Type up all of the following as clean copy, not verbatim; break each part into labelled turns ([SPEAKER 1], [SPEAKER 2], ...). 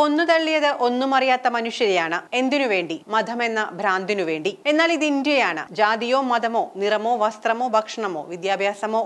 [SPEAKER 1] കൊന്നുതള്ളിയത് ഒന്നും അറിയാത്ത മനുഷ്യരെയാണ്. എന്തിനു വേണ്ടി? മതമെന്ന ഭ്രാന്തിനു വേണ്ടി. എന്നാൽ ഇത് ഇന്ത്യയാണ്. ജാതിയോ മതമോ നിറമോ വസ്ത്രമോ ഭക്ഷണമോ വിദ്യാഭ്യാസമോ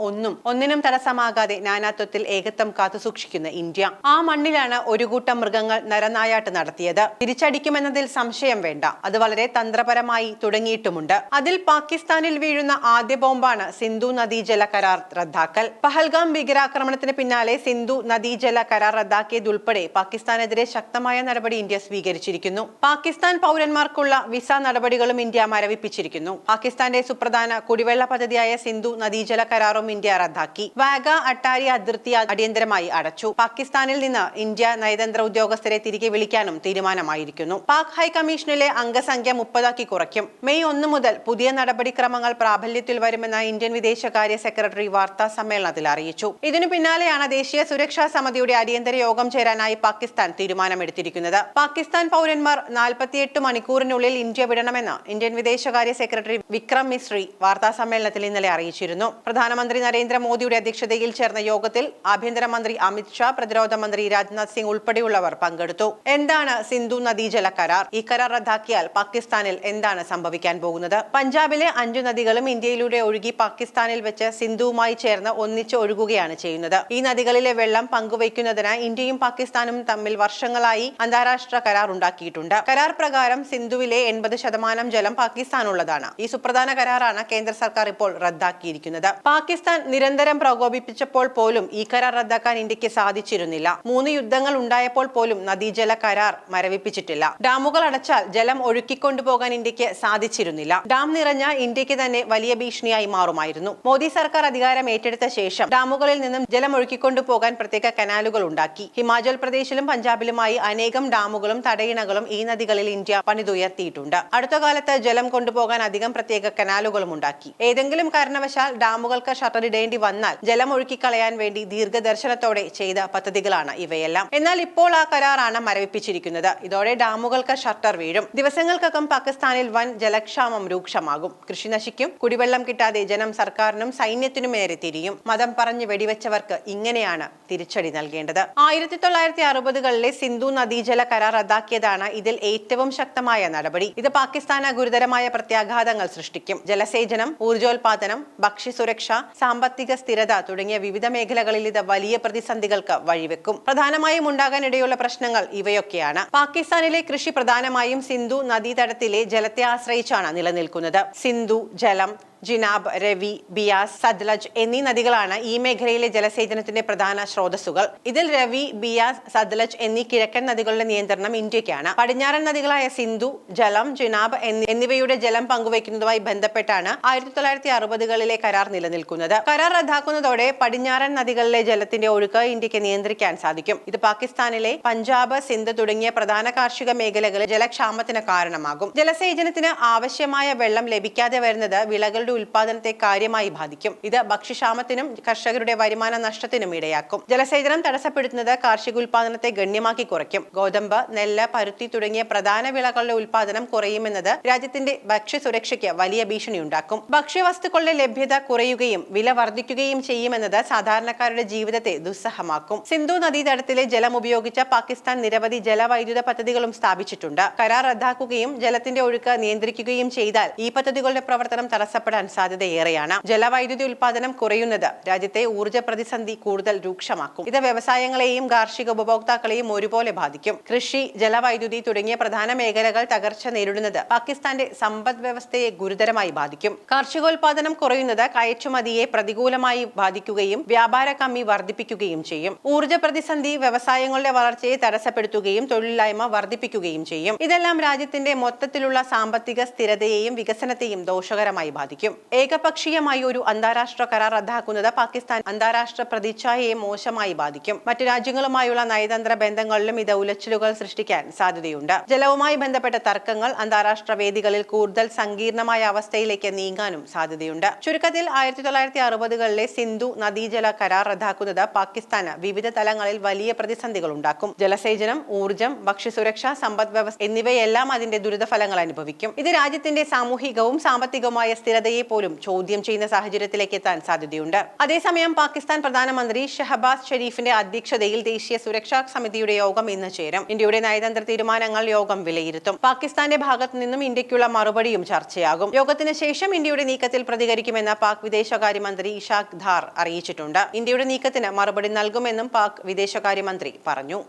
[SPEAKER 1] ഒന്നിനും തടസ്സമാകാതെ നാനാത്വത്തിൽ ഏകത്വം കാത്തുസൂക്ഷിക്കുന്ന ഇന്ത്യ. ആ മണ്ണിലാണ് ഒരു കൂട്ടം മൃഗങ്ങൾ നരനായാട്ട് നടത്തിയത്. തിരിച്ചടിക്കുമെന്നതിൽ സംശയം വേണ്ട. അത് വളരെ തന്ത്രപരമായി തുടങ്ങിയിട്ടുമുണ്ട്. അതിൽ പാകിസ്ഥാനിൽ വീഴുന്ന ആദ്യ ബോംബാണ് സിന്ധു നദീജല കരാർ റദ്ദാക്കൽ. പഹൽഗാം ഭീകരാക്രമണത്തിന് പിന്നാലെ സിന്ധു നദീജല കരാർ റദ്ദാക്കിയതുൾപ്പെടെ പാകിസ്ഥാനെതിരെ ശക്തമായ നടപടി ഇന്ത്യ സ്വീകരിച്ചിരിക്കുന്നു. പാകിസ്ഥാൻ പൗരന്മാർക്കുള്ള വിസ നടപടികളും ഇന്ത്യ മരവിപ്പിച്ചിരിക്കുന്നു. പാകിസ്ഥാന്റെ സുപ്രധാന കുടിവെള്ള പദ്ധതിയായ സിന്ധു നദീജല കരാറും ഇന്ത്യ റദ്ദാക്കി. വാഗ അട്ടാരി അതിർത്തി അടിയന്തരമായി അടച്ചു. പാകിസ്ഥാനിൽ നിന്ന് ഇന്ത്യ നയതന്ത്ര ഉദ്യോഗസ്ഥരെ തിരികെ വിളിക്കാനും തീരുമാനമായിരിക്കുന്നു. പാക് ഹൈക്കമ്മീഷനിലെ അംഗസംഖ്യ 30 കുറയ്ക്കും. മെയ് 1 മുതൽ പുതിയ നടപടിക്രമങ്ങൾ പ്രാബല്യത്തിൽ വരുമെന്ന് ഇന്ത്യൻ വിദേശകാര്യ സെക്രട്ടറി വാർത്താ സമ്മേളനത്തിൽ അറിയിച്ചു. ഇതിനു പിന്നാലെയാണ് ദേശീയ സുരക്ഷാ സമിതിയുടെ അടിയന്തര യോഗം ചേരാനായി പാകിസ്ഥാൻ തീരുമാനമെടുത്തിരിക്കുന്നത്. പാകിസ്ഥാൻ പൗരന്മാർ 48 മണിക്കൂറിനുള്ളിൽ ഇന്ത്യ വിടണമെന്ന് ഇന്ത്യൻ വിദേശകാര്യ സെക്രട്ടറി വിക്രം മിസ്രി വാർത്താ സമ്മേളനത്തിൽ ഇന്നലെ അറിയിച്ചിരുന്നു. പ്രധാനമന്ത്രി നരേന്ദ്രമോദിയുടെ അധ്യക്ഷതയിൽ ചേർന്ന യോഗത്തിൽ ആഭ്യന്തരമന്ത്രി അമിത് ഷാ, പ്രതിരോധ മന്ത്രി രാജ്നാഥ് സിംഗ് ഉൾപ്പെടെയുള്ളവർ പങ്കെടുത്തു. എന്താണ് സിന്ധു നദീജല കരാർ? ഈ കരാർ റദ്ദാക്കിയാൽ പാകിസ്ഥാനിൽ എന്താണ് സംഭവിക്കാൻ പോകുന്നത്? പഞ്ചാബിലെ 5 നദികളും ഇന്ത്യയിലൂടെ ഒഴുകി പാകിസ്ഥാനിൽ വെച്ച് സിന്ധുവുമായി ചേർന്ന് ഒന്നിച്ച് ഒഴുകുകയാണ് ചെയ്യുന്നത്. ഈ നദികളിലെ വെള്ളം പങ്കുവയ്ക്കുന്നതിന് ഇന്ത്യയും പാകിസ്ഥാനും തമ്മിൽ വർഷങ്ങളായി അന്താരാഷ്ട്ര കരാർ ഉണ്ടാക്കിയിട്ടുണ്ട്. കരാർ പ്രകാരം സിന്ധുവിലെ 80% ജലം പാകിസ്ഥാനുള്ളതാണ്. ഈ സുപ്രധാന കരാറാണ് കേന്ദ്ര സർക്കാർ ഇപ്പോൾ റദ്ദാക്കിയിരിക്കുന്നത്. പാകിസ്ഥാൻ നിരന്തരം പ്രകോപിപ്പിച്ചപ്പോൾ പോലും ഈ കരാർ റദ്ദാക്കാൻ ഇന്ത്യക്ക് സാധിച്ചിരുന്നില്ല. 3 യുദ്ധങ്ങൾ ഉണ്ടായപ്പോൾ പോലും നദീജല കരാർ മരവിപ്പിച്ചിട്ടില്ല. ഡാമുകൾ അടച്ചാൽ ജലം ഒഴുക്കിക്കൊണ്ടുപോകാൻ ഇന്ത്യക്ക് സാധിച്ചിരുന്നില്ല. ഡാം നിറഞ്ഞ ഇന്ത്യക്ക് തന്നെ വലിയ ഭീഷണിയായി മാറുമായിരുന്നു. മോദി സർക്കാർ അധികാരം ഏറ്റെടുത്ത ശേഷം ഡാമുകളിൽ നിന്നും ജലം ഒഴുക്കിക്കൊണ്ടുപോകാൻ പ്രത്യേക കനാലുകൾ ഉണ്ടാക്കി. ഹിമാചൽ പ്രദേശിലും പഞ്ചാബിലുമായി അനേകം ഡാമുകളും തടയിണകളും ഈ നദികളിൽ ഇന്ത്യ പണിതുയർത്തിയിട്ടുണ്ട്. അടുത്ത കാലത്ത് ജലം കൊണ്ടുപോകാൻ അധികം പ്രത്യേക കനാലുകളും ഉണ്ടാക്കി. ഏതെങ്കിലും കാരണവശാൽ ഡാമുകൾക്ക് ഷട്ടർ ഇടേണ്ടി വന്നാൽ ജലം ഒഴുക്കിക്കളയാൻ വേണ്ടി ദീർഘദർശനത്തോടെ ചെയ്ത പദ്ധതികളാണ് ഇവയെല്ലാം. എന്നാൽ ഇപ്പോൾ ആ കരാറാണ് മരവിപ്പിച്ചിരിക്കുന്നത്. ഇതോടെ ഡാമുകൾക്ക് ഷട്ടർ വീഴും. ദിവസങ്ങൾക്കകം പാകിസ്ഥാനിൽ വൻ ജലക്ഷാമം രൂക്ഷമാകും. കൃഷി നശിക്കും. കുടിവെള്ളം കിട്ടാതെ ജനം സർക്കാരിനും സൈന്യത്തിനും നേരെ തിരിയും. മതം പറഞ്ഞ് വെടിവെച്ചവർക്ക് ഇങ്ങനെയാണ് തിരിച്ചടി നൽകേണ്ടത്. 1960കളിലെ സിന്ധു നദീജല കരാർ റദ്ദാക്കിയതാണ് ഇതിൽ ഏറ്റവും ശക്തമായ നടപടി. ഇത് പാകിസ്ഥാന് ഗുരുതരമായ പ്രത്യാഘാതങ്ങൾ സൃഷ്ടിക്കും. ജലസേചനം, ഊർജോൽപാദനം, ഭക്ഷ്യസുരക്ഷ, സാമ്പത്തിക സ്ഥിരത തുടങ്ങിയ വിവിധ മേഖലകളിൽ ഇത് വലിയ പ്രതിസന്ധികൾക്ക് വഴിവെക്കും. പ്രധാനമായും ഉണ്ടാകാനിടയുള്ള പ്രശ്നങ്ങൾ ഇവയൊക്കെയാണ്. പാകിസ്ഥാനിലെ കൃഷി പ്രധാനമായും സിന്ധു നദീതടത്തിലെ ജലത്തെ ആശ്രയിച്ചാണ് നിലനിൽക്കുന്നത്. സിന്ധു ജലം, ജിനാബ്, രവി, ബിയാസ്, സത്ലജ് എന്നീ നദികളാണ് ഈ മേഖലയിലെ ജലസേചനത്തിന്റെ പ്രധാന സ്രോതസ്സുകൾ. ഇതിൽ രവി, ബിയാസ്, സത്ലജ് എന്നീ കിഴക്കൻ നദികളുടെ നിയന്ത്രണം ഇന്ത്യക്കാണ്. പടിഞ്ഞാറൻ നദികളായ സിന്ധു, ജലം, ജിനാബ് എന്നിവയുടെ ജലം പങ്കുവയ്ക്കുന്നതുമായി ബന്ധപ്പെട്ടാണ് 1960കളിലെ കരാർ നിലനിൽക്കുന്നത്. കരാർ റദ്ദാക്കുന്നതോടെ പടിഞ്ഞാറൻ നദികളിലെ ജലത്തിന്റെ ഒഴുക്ക് ഇന്ത്യക്ക് നിയന്ത്രിക്കാൻ സാധിക്കും. ഇത് പാകിസ്ഥാനിലെ പഞ്ചാബ്, സിന്ധ് തുടങ്ങിയ പ്രധാന കാർഷിക മേഖലകളിൽ ജലക്ഷാമത്തിന് കാരണമാകും. ജലസേചനത്തിന് ആവശ്യമായ വെള്ളം ലഭിക്കാതെ വരുന്നത് വിളകളുടെ ഉൽപാദനത്തെ കാര്യമായി ബാധിക്കും. ഇത് ഭക്ഷ്യക്ഷാമത്തിനും കർഷകരുടെ വരുമാന നഷ്ടത്തിനും ഇടയാക്കും. ജലസേചനം തടസ്സപ്പെടുത്തുന്നത് കാർഷിക ഉൽപാദനത്തെ ഗണ്യമാക്കി കുറയ്ക്കും. ഗോതമ്പ്, നെല്ല്, പരുത്തി തുടങ്ങിയ പ്രധാന വിളകളുടെ ഉൽപാദനം കുറയുമെന്നത് രാജ്യത്തിന്റെ ഭക്ഷ്യസുരക്ഷയ്ക്ക് വലിയ ഭീഷണിയുണ്ടാക്കും. ഭക്ഷ്യവസ്തുക്കളുടെ ലഭ്യത കുറയുകയും വില വർദ്ധിക്കുകയും ചെയ്യുമെന്നത് സാധാരണക്കാരുടെ ജീവിതത്തെ ദുസ്സഹമാക്കും. സിന്ധു നദീതടത്തിലെ ജലം ഉപയോഗിച്ച് പാകിസ്ഥാൻ നിരവധി ജലവൈദ്യുത പദ്ധതികളും സ്ഥാപിച്ചിട്ടുണ്ട്. കരാർ റദ്ദാക്കുകയും ജലത്തിന്റെ ഒഴുക്ക് നിയന്ത്രിക്കുകയും ചെയ്താൽ ഈ പദ്ധതികളുടെ പ്രവർത്തനം തടസ്സപ്പെടാൻ സാധ്യതയേറെയാണ്. ജലവൈദ്യുതി ഉൽപാദനം കുറയുന്നത് രാജ്യത്തെ ഊർജ്ജ പ്രതിസന്ധി കൂടുതൽ രൂക്ഷമാക്കും. ഇത് വ്യവസായങ്ങളെയും കാർഷിക ഉപഭോക്താക്കളെയും ഒരുപോലെ ബാധിക്കും. കൃഷി, ജലവൈദ്യുതി തുടങ്ങിയ പ്രധാന മേഖലകൾ തകർച്ച നേരിടുന്നത് പാകിസ്ഥാന്റെ സമ്പദ് വ്യവസ്ഥയെ ഗുരുതരമായി ബാധിക്കും. കാർഷികോൽപാദനം കുറയുന്നത് കയറ്റുമതിയെ പ്രതികൂലമായി ബാധിക്കുകയും വ്യാപാര കമ്മി വർദ്ധിപ്പിക്കുകയും ചെയ്യും. ഊർജ്ജ പ്രതിസന്ധി വ്യവസായങ്ങളുടെ വളർച്ചയെ തടസ്സപ്പെടുത്തുകയും തൊഴിലില്ലായ്മ വർദ്ധിപ്പിക്കുകയും ചെയ്യും. ഇതെല്ലാം രാജ്യത്തിന്റെ മൊത്തത്തിലുള്ള സാമ്പത്തിക സ്ഥിരതയെയും വികസനത്തെയും ദോഷകരമായി ബാധിക്കും. ഏകപക്ഷീയമായി ഒരു അന്താരാഷ്ട്ര കരാർ റദ്ദാക്കുന്നത് പാകിസ്ഥാൻ അന്താരാഷ്ട്ര പ്രതിച്ഛായയെ മോശമായി ബാധിക്കും. മറ്റു രാജ്യങ്ങളുമായുള്ള നയതന്ത്ര ബന്ധങ്ങളിലും ഇത് ഉലച്ചിലുകൾ സൃഷ്ടിക്കാൻ സാധ്യതയുണ്ട്. ജലവുമായി ബന്ധപ്പെട്ട തർക്കങ്ങൾ അന്താരാഷ്ട്ര വേദികളിൽ കൂടുതൽ സങ്കീർണമായ അവസ്ഥയിലേക്ക് നീങ്ങാനും സാധ്യതയുണ്ട്. ചുരുക്കത്തിൽ 1960കളിലെ സിന്ധു നദീജല കരാർ റദ്ദാക്കുന്നത് പാകിസ്ഥാന് വിവിധ തലങ്ങളിൽ വലിയ പ്രതിസന്ധികൾ ഉണ്ടാക്കും. ജലസേചനം, ഊർജ്ജം, ഭക്ഷ്യസുരക്ഷ, സമ്പദ് വ്യവസ്ഥ എന്നിവയെല്ലാം അതിന്റെ ദുരിതഫലങ്ങൾ അനുഭവിക്കും. ഇത് രാജ്യത്തിന്റെ സാമൂഹികവും സാമ്പത്തികവുമായ സ്ഥിരതയെ വ്യവസ്ഥയെ പോലും ചോദ്യം ചെയ്യുന്ന സാഹചര്യത്തിലേക്ക് എത്താൻ സാധ്യതയുണ്ട്. അതേസമയം പാകിസ്ഥാൻ പ്രധാനമന്ത്രി ഷഹബാസ് ഷെരീഫിന്റെ അധ്യക്ഷതയിൽ ദേശീയ സുരക്ഷാ സമിതിയുടെ യോഗം ഇന്ന് ചേരും. ഇന്ത്യയുടെ നയതന്ത്ര തീരുമാനങ്ങൾ യോഗം വിലയിരുത്തും. പാകിസ്ഥാന്റെ ഭാഗത്തു നിന്നും ഇന്ത്യക്കുള്ള മറുപടിയും ചർച്ചയാകും. യോഗത്തിന് ശേഷം ഇന്ത്യയുടെ നീക്കത്തിൽ പ്രതികരിക്കുമെന്ന് പാക് വിദേശകാര്യമന്ത്രി ഇഷാഖ് ധാർ അറിയിച്ചിട്ടുണ്ട്. ഇന്ത്യയുടെ നീക്കത്തിന് മറുപടി നൽകുമെന്നും പാക് വിദേശകാര്യമന്ത്രി പറഞ്ഞു.